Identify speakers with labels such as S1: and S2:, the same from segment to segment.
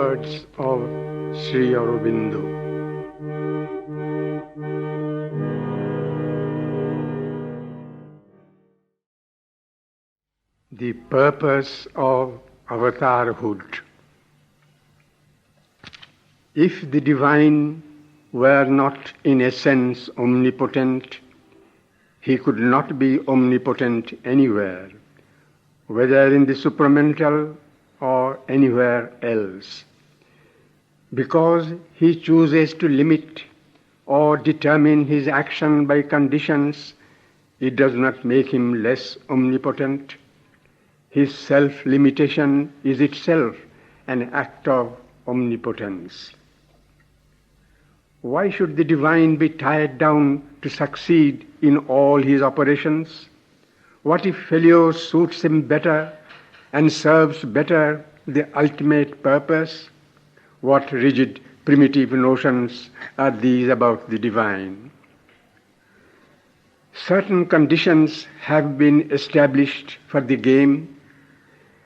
S1: words of Sri Aurobindo. The purpose of Avatarhood. If the divine were not in essence omnipotent, he could not be omnipotent anywhere, whether in the supramental or anywhere else. Because he chooses to limit or determine his action by conditions, it does not make him less omnipotent. His self-limitation is itself an act of omnipotence. Why should the divine be tied down to succeed in all his operations? What if failure suits him better and serves better the ultimate purpose? What rigid, primitive notions are these about the divine? Certain conditions have been established for the game,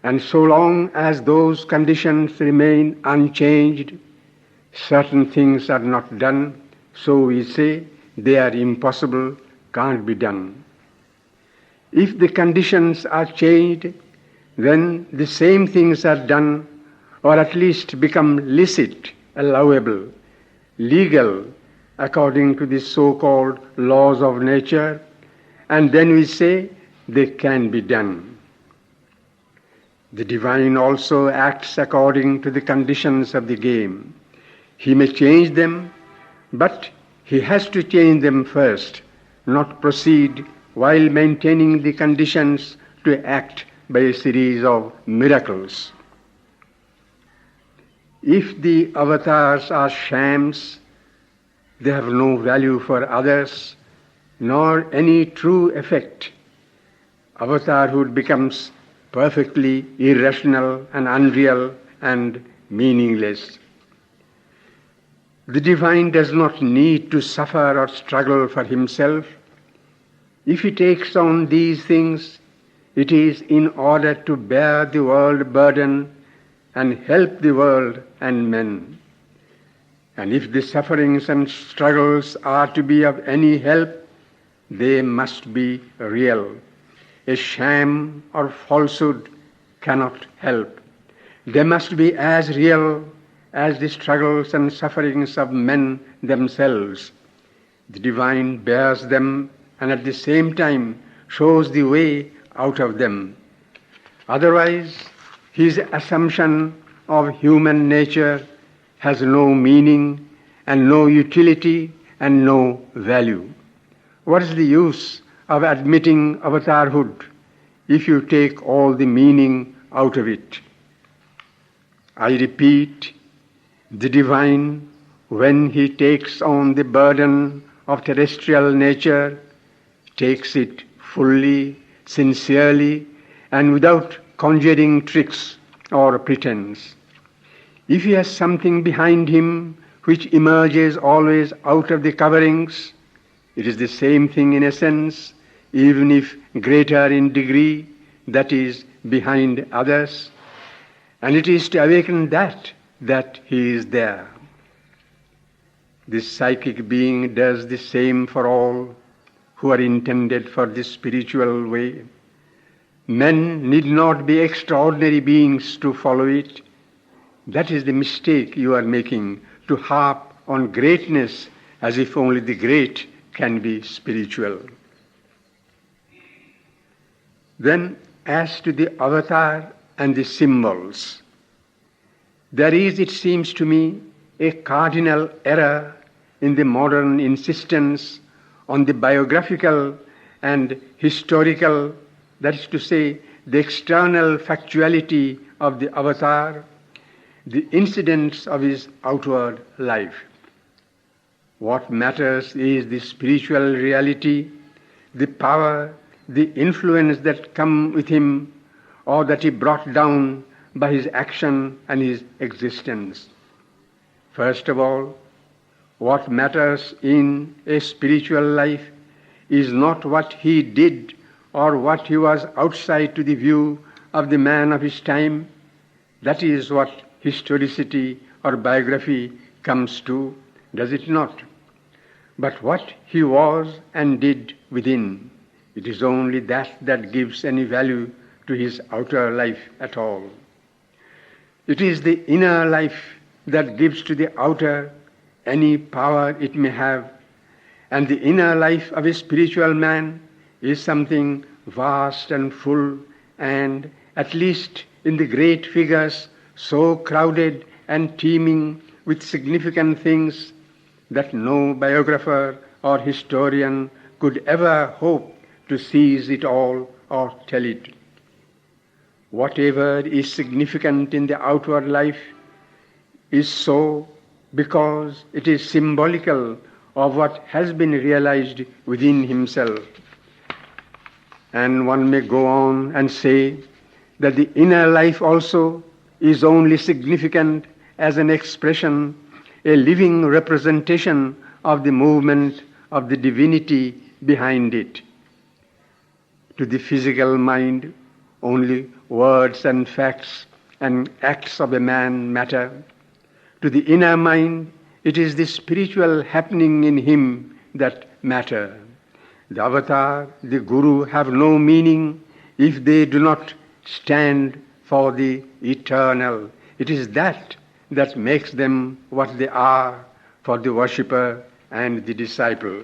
S1: and so long as those conditions remain unchanged, certain things are not done, so we say they are impossible, can't be done. If the conditions are changed, then the same things are done, or at least become licit, allowable, legal, according to the so-called laws of nature, and then we say they can be done. The divine also acts according to the conditions of the game. He may change them, but he has to change them first, not proceed while maintaining the conditions to act by a series of miracles. If the avatars are shams, they have no value for others, nor any true effect. Avatarhood becomes perfectly irrational and unreal and meaningless. The divine does not need to suffer or struggle for himself. If he takes on these things, it is in order to bear the world burden and help the world and men. And if the sufferings and struggles are to be of any help, they must be real. A sham or falsehood cannot help. They must be as real as the struggles and sufferings of men themselves. The divine bears them and at the same time shows the way out of them. Otherwise, his assumption of human nature has no meaning and no utility and no value. What is the use of admitting avatarhood if you take all the meaning out of it? I repeat, the divine, when he takes on the burden of terrestrial nature, takes it fully, sincerely, and without conjuring tricks or pretense. If he has something behind him which emerges always out of the coverings, it is the same thing in essence, even if greater in degree, that is behind others, and it is to awaken that he is there. This psychic being does the same for all who are intended for this spiritual way. Men need not be extraordinary beings to follow it. That is the mistake you are making, to harp on greatness as if only the great can be spiritual. Then, as to the avatar and the symbols, there is, it seems to me, a cardinal error in the modern insistence on the biographical and historical, that is to say, the external factuality of the avatar, the incidents of his outward life. What matters is the spiritual reality, the power, the influence that come with him or that he brought down by his action and his existence. First of all, what matters in a spiritual life is not what he did or what he was outside to the view of the man of his time. That is what historicity or biography comes to, does it not? But what he was and did within, it is only that gives any value to his outer life at all. It is the inner life that gives to the outer any power it may have, and the inner life of a spiritual man is something vast and full, and at least in the great figures so crowded and teeming with significant things that no biographer or historian could ever hope to seize it all or tell it. Whatever is significant in the outward life is so because it is symbolical of what has been realized within himself. And one may go on and say that the inner life also is only significant as an expression, a living representation of the movement of the divinity behind it. To the physical mind, only words and facts and acts of a man matter. To the inner mind, it is the spiritual happening in him that matter. The avatar, the guru have no meaning if they do not stand for the eternal. It is that makes them what they are for the worshipper and the disciple.